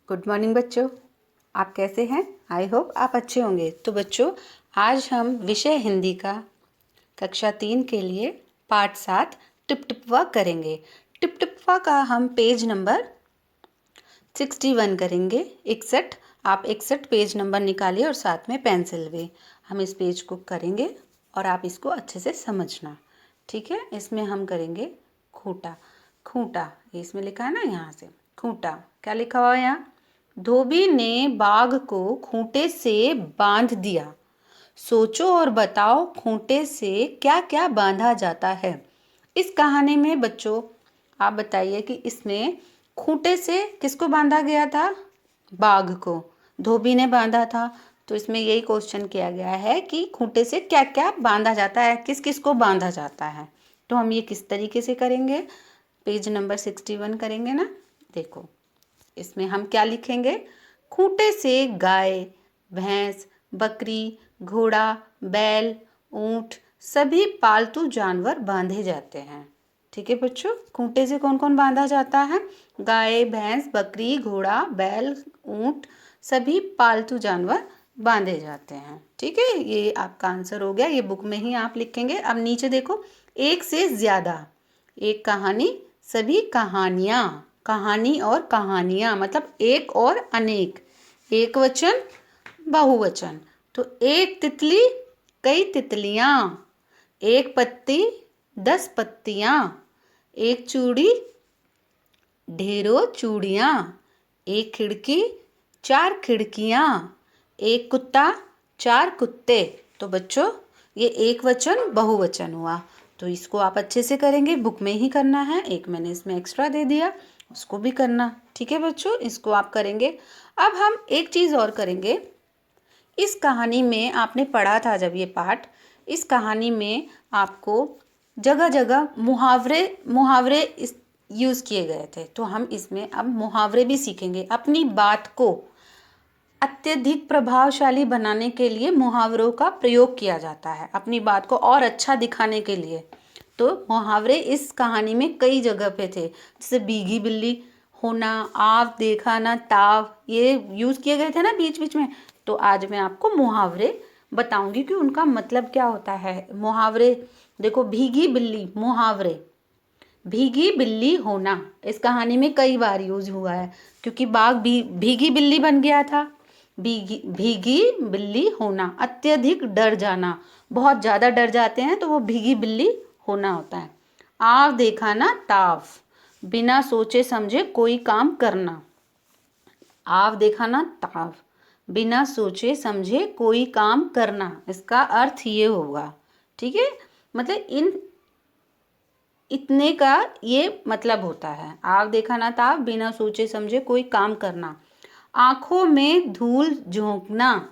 Good morning बच्चों। आप कैसे हैं? आई होप आप अच्छे होंगे। तो बच्चों, आज हम विषय हिंदी का कक्षा 3 के लिए पाठ 7 टिप टिपवा करेंगे। टिप टिपवा का हम पेज नंबर 61 करेंगे। 61। आप 61 पेज नंबर निकालिए और साथ में पेंसिल भी। हम इस पेज को करेंगे और आप इसको अच्छे से समझना, ठीक है। इसमें हम करेंगे खूंटा। खूंटा इसमें लिखा है ना, यहाँ से खूंटा क्या लिखा हुआ है यहाँ? धोबी ने बाघ को खूंटे से बांध दिया। सोचो और बताओ खूंटे से क्या क्या बांधा जाता है। इस कहानी में बच्चों आप बताइए कि इसमें खूंटे से किसको बांधा गया था? बाघ को धोबी ने बांधा था। तो इसमें यही क्वेश्चन किया गया है कि खूंटे से क्या क्या बांधा जाता है, किस किस को बांधा जाता है। तो हम ये किस तरीके से करेंगे? पेज नंबर 61 करेंगे ना। देखो इसमें हम क्या लिखेंगे? खूंटे से गाय, भैंस, बकरी, घोड़ा, बैल, ऊंट सभी पालतू जानवर बांधे जाते हैं। ठीक है बच्चों, खूंटे से कौन कौन बांधा जाता है? गाय, भैंस, बकरी, घोड़ा, बैल, ऊंट सभी पालतू जानवर बांधे जाते हैं। ठीक है, ये आपका आंसर हो गया। ये बुक में ही आप लिखेंगे। अब नीचे देखो, एक से ज्यादा, एक कहानी, सभी कहानियां। कहानी और कहानियां मतलब एक और अनेक, एक वचन, बहुवचन। तो एक तितली, कई तितलियां, एक पत्ती, 10 पत्तियां, एक चूड़ी, ढेरों चूड़ियां, एक खिड़की, 4 खिड़कियां, एक कुत्ता, 4 कुत्ते। तो बच्चों ये एक वचन बहुवचन हुआ। तो इसको आप अच्छे से करेंगे, बुक में ही करना है। एक मैंने इसमें एक्स्ट्रा दे दिया, उसको भी करना। ठीक है बच्चों, इसको आप करेंगे। अब हम एक चीज़ और करेंगे। इस कहानी में आपने पढ़ा था जब ये पाठ, इस कहानी में आपको जगह जगह मुहावरे मुहावरे यूज़ किए गए थे। तो हम इसमें अब मुहावरे भी सीखेंगे। अपनी बात को अत्यधिक प्रभावशाली बनाने के लिए मुहावरों का प्रयोग किया जाता है, अपनी बात को और अच्छा दिखाने के लिए। तो मुहावरे इस कहानी में कई जगह पे थे, जैसे भीगी बिल्ली होना, आव देखा ना ताव, ये यूज़ किए गए थे ना बीच बीच में। तो आज मैं आपको मुहावरे बताऊंगी कि उनका मतलब क्या होता है। मुहावरे देखो, भीगी बिल्ली, मुहावरे भीगी बिल्ली होना इस कहानी में कई बार यूज हुआ है, क्योंकि बाघ भी भीगी बिल्ली बन गया था। भीगी भीगी बिल्ली होना, अत्यधिक डर जाना, बहुत ज़्यादा डर जाते हैं तो वो भीगी बिल्ली होना होता है। आव देखा ना ताव, बिना सोचे समझे कोई काम करना। आव देखा ना ताव, बिना सोचे समझे कोई काम करना, इसका अर्थ ये होगा। ठीक है, मतलब इतने का ये मतलब होता है। आव देखा ना ताव, बिना सोचे समझे कोई काम करना। आंखों में धूल झोंकना,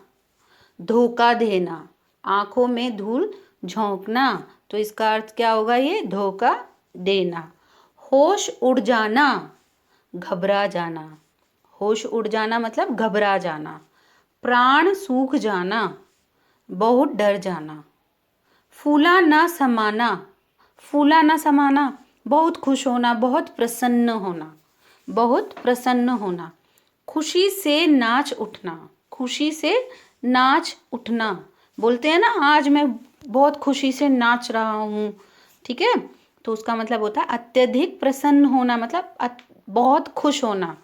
धोखा देना। आंखों में धूल झोंकना, तो इसका अर्थ क्या होगा? ये धोखा देना। होश उड़ जाना, घबरा जाना। होश उड़ जाना मतलब घबरा जाना। प्राण सूख जाना, बहुत डर जाना। फूला ना समाना, फूला ना समाना, बहुत खुश होना, बहुत प्रसन्न होना, बहुत प्रसन्न होना। खुशी से नाच उठना, खुशी से नाच उठना। बोलते हैं ना, आज मैं बहुत खुशी से नाच रहा हूँ। ठीक है, तो उसका मतलब होता है अत्यधिक प्रसन्न होना, मतलब बहुत खुश होना।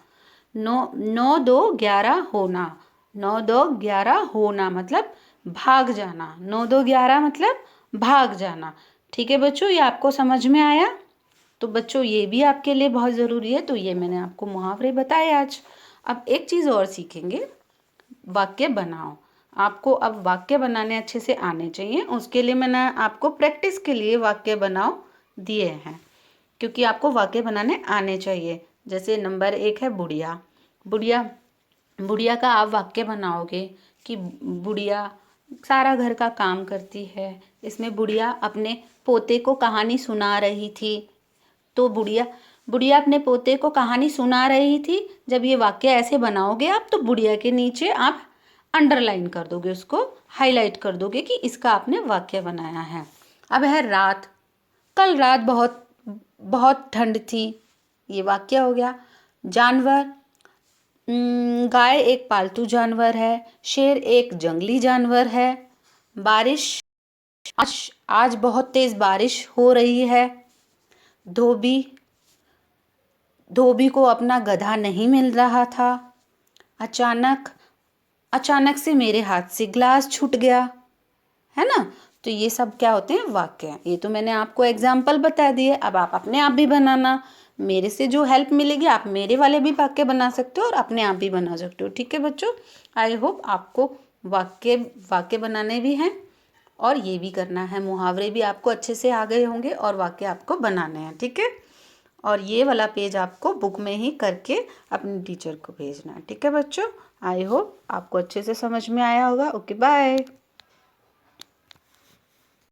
9 9 2 11 होना, 9 2 11 होना मतलब भाग जाना। 9 2 11 मतलब भाग जाना। ठीक है बच्चों, ये आपको समझ में आया? तो बच्चों ये भी आपके लिए बहुत ज़रूरी है। तो ये मैंने आपको मुहावरे बताए आज। अब एक चीज़ और सीखेंगे, वाक्य बनाओ। आपको अब वाक्य बनाने अच्छे से आने चाहिए। उसके लिए मैंने आपको प्रैक्टिस के लिए वाक्य बनाओ दिए हैं, क्योंकि आपको वाक्य बनाने आने चाहिए। जैसे नंबर 1 है बुढ़िया। बुढ़िया, बुढ़िया का आप वाक्य बनाओगे कि बुढ़िया सारा घर का काम करती है। इसमें बुढ़िया अपने पोते को कहानी सुना रही थी। तो बुढ़िया बुढ़िया अपने पोते को कहानी सुना रही थी। जब ये वाक्य ऐसे बनाओगे आप, तो बुढ़िया के नीचे आप अंडरलाइन कर दोगे, उसको हाईलाइट कर दोगे कि इसका आपने वाक्य बनाया है। अब है रात। कल रात बहुत बहुत ठंड थी, ये वाक्य हो गया। जानवर, गाय एक पालतू जानवर है। शेर एक जंगली जानवर है। बारिश, आज बहुत तेज बारिश हो रही है। धोबी, धोबी को अपना गधा नहीं मिल रहा था। अचानक, अचानक से मेरे हाथ से ग्लास छूट गया। है ना। तो ये सब क्या होते हैं, वाक्य। ये तो मैंने आपको एग्जाम्पल बता दिए, अब आप अपने आप भी बनाना। मेरे से जो हेल्प मिलेगी आप मेरे वाले भी वाक्य बना सकते हो और अपने आप भी बना सकते हो। ठीक है बच्चों, आई होप आपको वाक्य वाक्य बनाने भी हैं और ये भी करना है, मुहावरे भी आपको अच्छे से आ गए होंगे और वाक्य आपको बनाने हैं। ठीक है, और ये वाला पेज आपको बुक में ही करके अपने टीचर को भेजना है। ठीक है बच्चों, आई होप आपको अच्छे से समझ में आया होगा। Okay, bye.